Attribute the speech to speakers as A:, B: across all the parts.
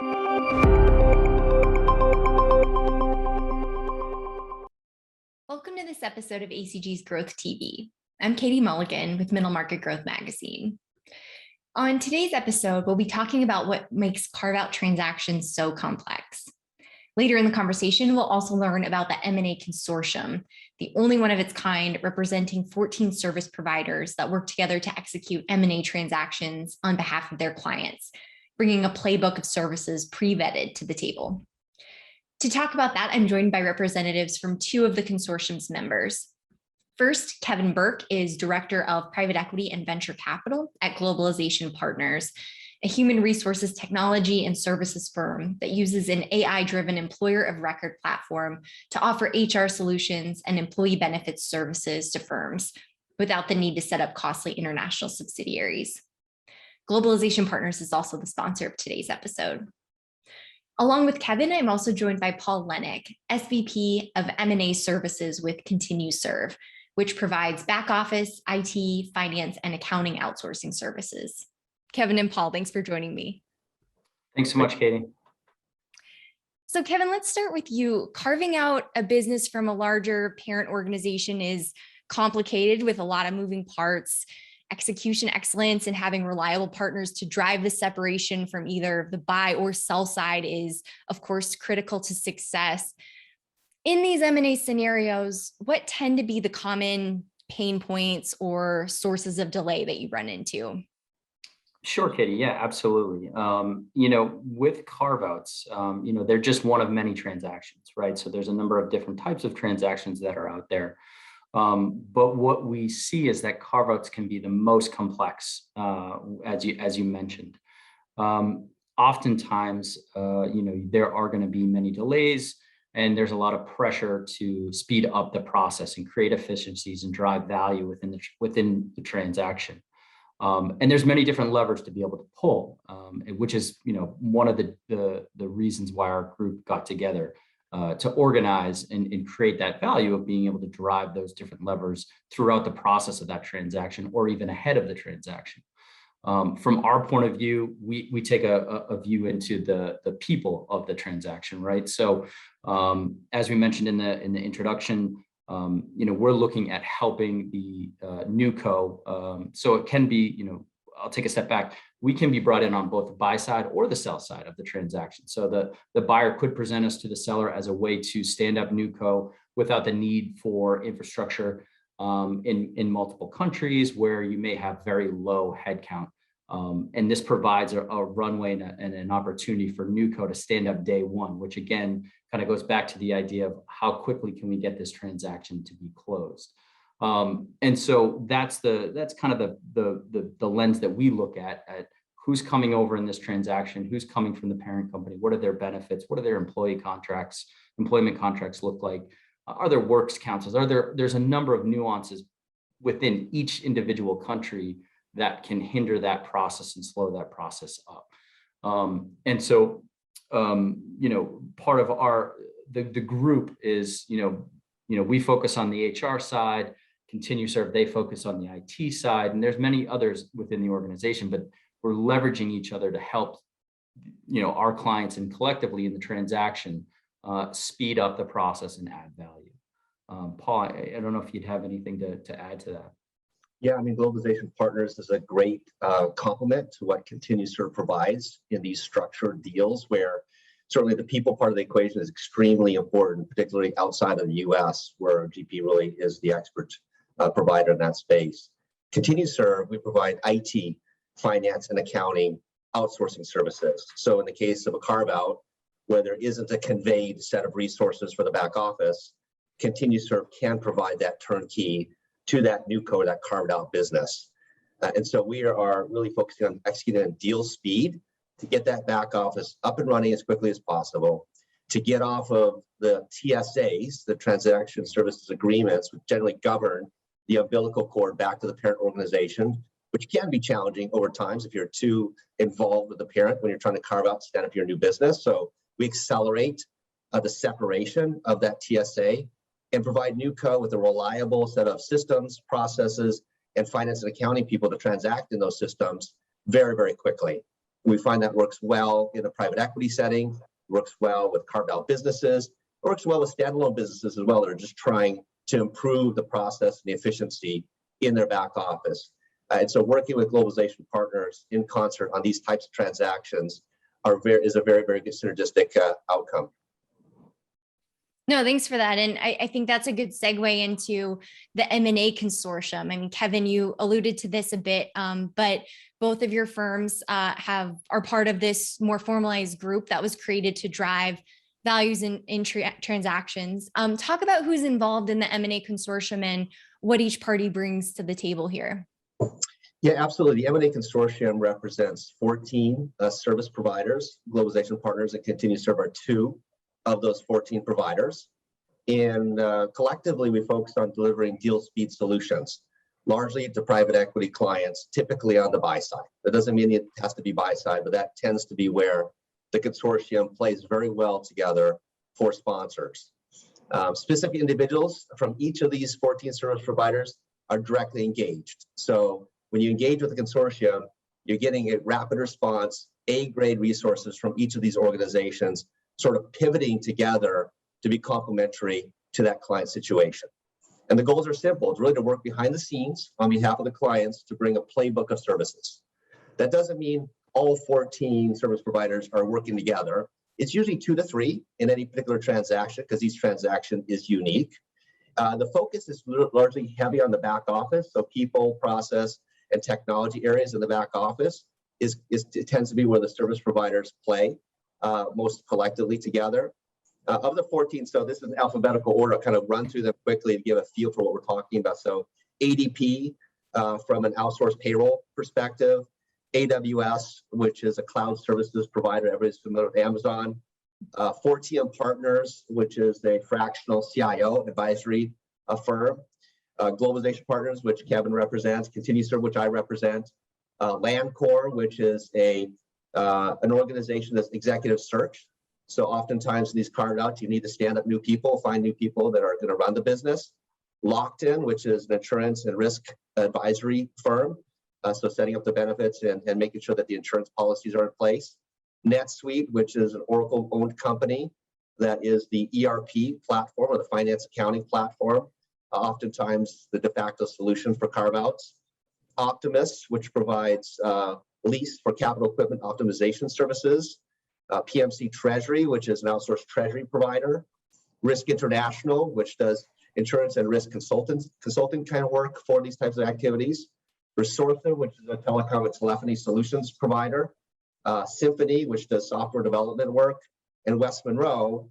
A: Welcome to this episode of ACG's GrowthTV. I'm Katie Mulligan with Middle Market Growth Magazine. On today's episode, we'll be talking about what makes carve-out transactions so complex. Later in the conversation, we'll also learn about the M&A Consortium, the only one of its kind representing 14 service providers that work together to execute M&A transactions on behalf of their clients, bringing a playbook of services pre-vetted to the table. To talk about that, I'm joined by representatives from two of the consortium's members. First, Kevin Burke is Director of Private Equity and Venture Capital at Globalization Partners, a human resources technology and services firm that uses an AI-driven employer of record platform to offer HR solutions and employee benefits services to firms without the need to set up costly international subsidiaries. Globalization Partners is also the sponsor of today's episode. Along with Kevin, I'm also joined by Paul Lennick, SVP of M&A Services with ContinueServe, which provides back office, IT, finance, and accounting outsourcing services. Kevin and Paul, thanks for joining me.
B: Thanks so much, Katie.
A: So Kevin, let's start with you. Carving out a business from a larger parent organization is complicated with a lot of moving parts. Execution excellence and having reliable partners to drive the separation from either the buy or sell side is, of course, critical to success. In these M&A scenarios, what tend to be the common pain points or sources of delay that you run into?
B: Sure, Katie. Yeah, absolutely. With carve-outs, they're just one of many transactions, right? So there's a number of different types of transactions that are out there. But what we see is that carve-outs can be the most complex, as you mentioned. Oftentimes, there are going to be many delays, and there's a lot of pressure to speed up the process and create efficiencies and drive value within the transaction. And there's many different levers to be able to pull, which is one of the reasons why our group got together. To organize and create that value of being able to drive those different levers throughout the process of that transaction or even ahead of the transaction. From our point of view, we take a view into the people of the transaction, right? So as we mentioned in the introduction, we're looking at helping the new co. So it can be, I'll take a step back. We can be brought in on both the buy side or the sell side of the transaction. So the buyer could present us to the seller as a way to stand up NewCo without the need for infrastructure in multiple countries where you may have very low headcount. And this provides a runway and an opportunity for NewCo to stand up day one, which again, kind of goes back to the idea of how quickly can we get this transaction to be closed. And so that's kind of the lens that we look at who's coming over in this transaction, who's coming from the parent company, what are their benefits, what are their employment contracts look like, are there works councils, there's a number of nuances within each individual country that can hinder that process and slow that process up. And so, part of the group is, we focus on the HR side. ContinueServe, they focus on the IT side, and there's many others within the organization, but we're leveraging each other to help, our clients and collectively in the transaction speed up the process and add value. Paul, I don't know if you'd have anything to add to that.
C: Yeah, Globalization Partners is a great complement to what ContinueServe provides in these structured deals, where certainly the people part of the equation is extremely important, particularly outside of the US, where GP really is the expert provider in that space. ContinueServe, we provide IT, finance, and accounting outsourcing services. So in the case of a carve-out, where there isn't a conveyed set of resources for the back office, ContinueServe can provide that turnkey to that new co, that carved-out business. And so we are really focusing on executing on deal speed to get that back office up and running as quickly as possible, to get off of the TSAs, the transaction services agreements, which generally govern the umbilical cord back to the parent organization, which can be challenging over times if you're too involved with the parent when you're trying to carve out, stand up your new business. So we accelerate the separation of that TSA and provide NewCo with a reliable set of systems, processes, and finance and accounting people to transact in those systems very, very quickly. We find that works well in a private equity setting, works well with carved-out businesses, works well with standalone businesses as well that are just trying to improve the process and the efficiency in their back office. And so working with Globalization Partners in concert on these types of transactions is a very, very good synergistic outcome.
A: No, thanks for that. And I think that's a good segue into the M&A consortium. I mean, Kevin, you alluded to this a bit, but both of your firms are part of this more formalized group that was created to drive values in transactions. Talk about who's involved in the M&A consortium and what each party brings to the table here.
C: Yeah, absolutely. The M&A consortium represents 14 service providers. Globalization Partners that continue to serve are 2 of those 14 providers. And collectively, we focus on delivering deal speed solutions, largely to private equity clients, typically on the buy side. That doesn't mean it has to be buy side, but that tends to be where the consortium plays very well together for sponsors. Specific individuals from each of these 14 service providers are directly engaged. So when you engage with the consortium, you're getting a rapid response, A-grade resources from each of these organizations, sort of pivoting together to be complementary to that client situation. And the goals are simple. It's really to work behind the scenes on behalf of the clients to bring a playbook of services. That doesn't mean all 14 service providers are working together. It's usually 2 to 3 in any particular transaction because each transaction is unique. The focus is largely heavy on the back office, so people, process, and technology areas in the back office it tends to be where the service providers play most collectively together. Of the 14, so this is an alphabetical order. I'll kind of run through them quickly to give a feel for what we're talking about. So ADP from an outsourced payroll perspective, AWS, which is a cloud services provider, everybody's familiar with Amazon, 4TM Partners, which is a fractional CIO advisory firm, Globalization Partners, which Kevin represents, ContinuServe, which I represent, Landcore, which is an organization that's executive search. So oftentimes in these carve-outs, you need to stand up new people, find new people that are going to run the business. Locked In, which is an insurance and risk advisory firm. So setting up the benefits and making sure that the insurance policies are in place. NetSuite, which is an Oracle-owned company that is the ERP platform or the finance accounting platform, oftentimes the de facto solution for carve-outs. Optimus, which provides lease for capital equipment optimization services. PMC Treasury, which is an outsourced treasury provider. Risk International, which does insurance and risk consulting kind of work for these types of activities. Resourcer, which is a telecom and telephony solutions provider. Symphony, which does software development work. And West Monroe,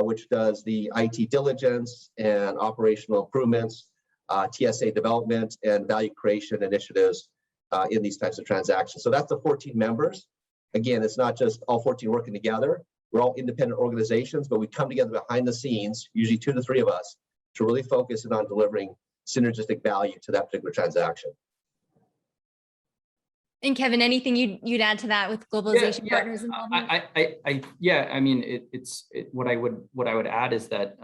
C: which does the IT diligence and operational improvements, TSA development and value creation initiatives in these types of transactions. So that's the 14 members. Again, it's not just all 14 working together. We're all independent organizations, but we come together behind the scenes, usually 2 to 3 of us, to really focus on delivering synergistic value to that particular transaction.
A: And Kevin, anything you'd add to that with Globalization Partners involvement?
B: I mean, what I would add is that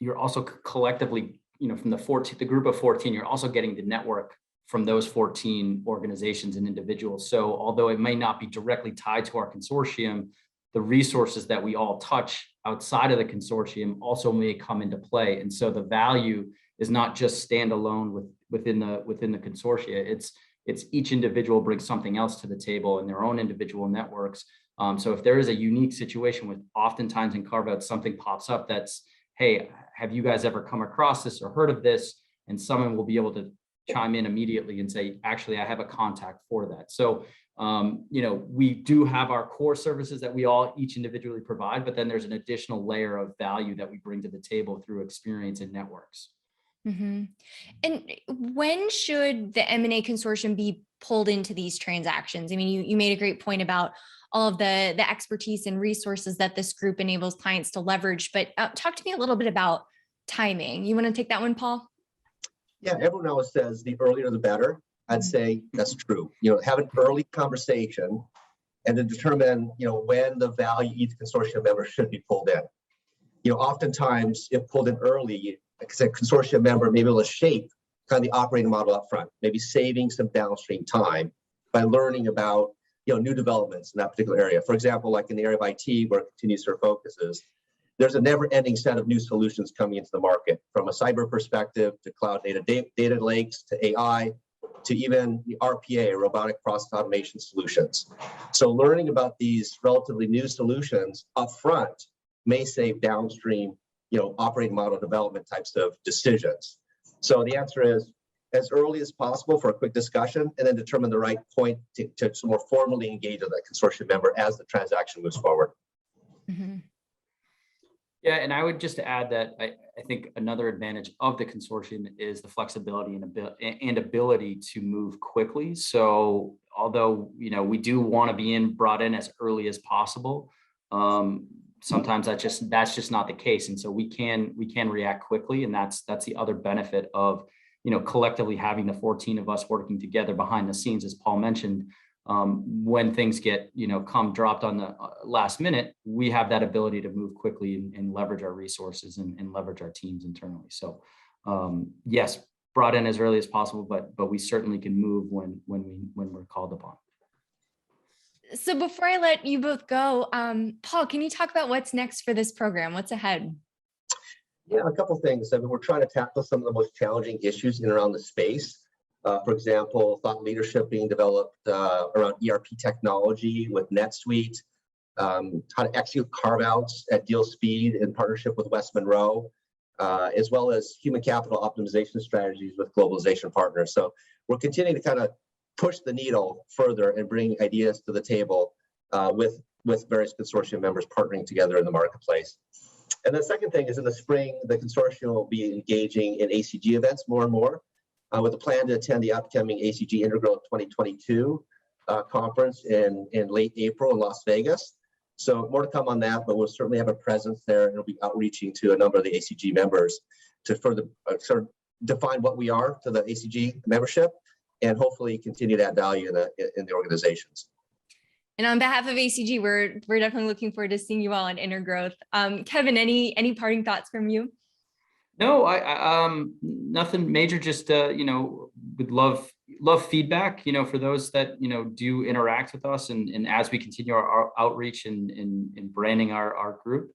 B: you're also collectively, from the group of 14, you're also getting the network from those 14 organizations and individuals. So although it may not be directly tied to our consortium, the resources that we all touch outside of the consortium also may come into play. And so the value is not just standalone within the consortia. It's each individual brings something else to the table in their own individual networks. So if there is a unique situation with oftentimes in carve-out, something pops up that's, hey, have you guys ever come across this or heard of this? And someone will be able to chime in immediately and say, actually, I have a contact for that. So, we do have our core services that we all each individually provide, but then there's an additional layer of value that we bring to the table through experience and networks.
A: Mm-hmm. And when should the M&A consortium be pulled into these transactions? I mean, you made a great point about all of the expertise and resources that this group enables clients to leverage, but talk to me a little bit about timing. You want to take that one, Paul?
C: Yeah, everyone always says the earlier the better. I'd say that's true. Have an early conversation and to determine, when the value each consortium member should be pulled in. Oftentimes if pulled in early, like I said, consortium member may be able to shape kind of the operating model up front, maybe saving some downstream time by learning about, new developments in that particular area. For example, like in the area of IT, where continuous our focus is, there's a never-ending set of new solutions coming into the market, from a cyber perspective to cloud data lakes to AI to even the RPA, robotic process automation solutions. So learning about these relatively new solutions upfront may save downstream, operating model development types of decisions. So the answer is as early as possible for a quick discussion, and then determine the right point to more formally engage with that consortium member as the transaction moves forward.
A: Mm-hmm.
B: Yeah, and I would just add that I think another advantage of the consortium is the flexibility and ability to move quickly. So although we do want to be brought in as early as possible, sometimes that's just not the case, and so we can react quickly, and that's the other benefit of collectively having the 14 of us working together behind the scenes, as Paul mentioned. When things get come dropped on the last minute, we have that ability to move quickly and leverage our resources and leverage our teams internally. So yes, brought in as early as possible, but we certainly can move when we're called upon.
A: So before I let you both go, Paul, can you talk about what's next for this program? What's ahead?
C: Yeah, a couple of things. I mean, we're trying to tackle some of the most challenging issues in and around the space. For example, thought leadership being developed around ERP technology with NetSuite, how to execute carve-outs at deal speed in partnership with West Monroe, as well as human capital optimization strategies with Globalization Partners. So we're continuing to kind of push the needle further and bring ideas to the table with various consortium members partnering together in the marketplace. And the second thing is, in the spring, the consortium will be engaging in ACG events more and more, with a plan to attend the upcoming ACG Intergrowth 2022 conference in late April in Las Vegas. So more to come on that, but we'll certainly have a presence there, and we'll be outreaching to a number of the ACG members to further sort of define what we are to the ACG membership, and hopefully continue to add value in the organizations.
A: And on behalf of ACG, we're definitely looking forward to seeing you all in Intergrowth. Kevin, any parting thoughts from you?
B: No, I nothing major. Just would love feedback. For those that do interact with us, and as we continue our outreach and branding our group,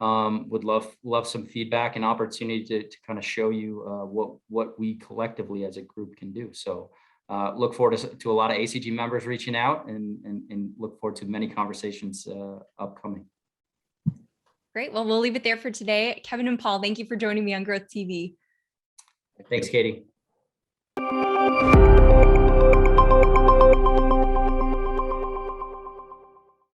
B: would love some feedback and opportunity to kind of show you what we collectively as a group can do. So look forward to a lot of ACG members reaching out, and look forward to many conversations upcoming.
A: Great. Well, we'll leave it there for today. Kevin and Paul, thank you for joining me on GrowthTV.
B: Thanks, Katie.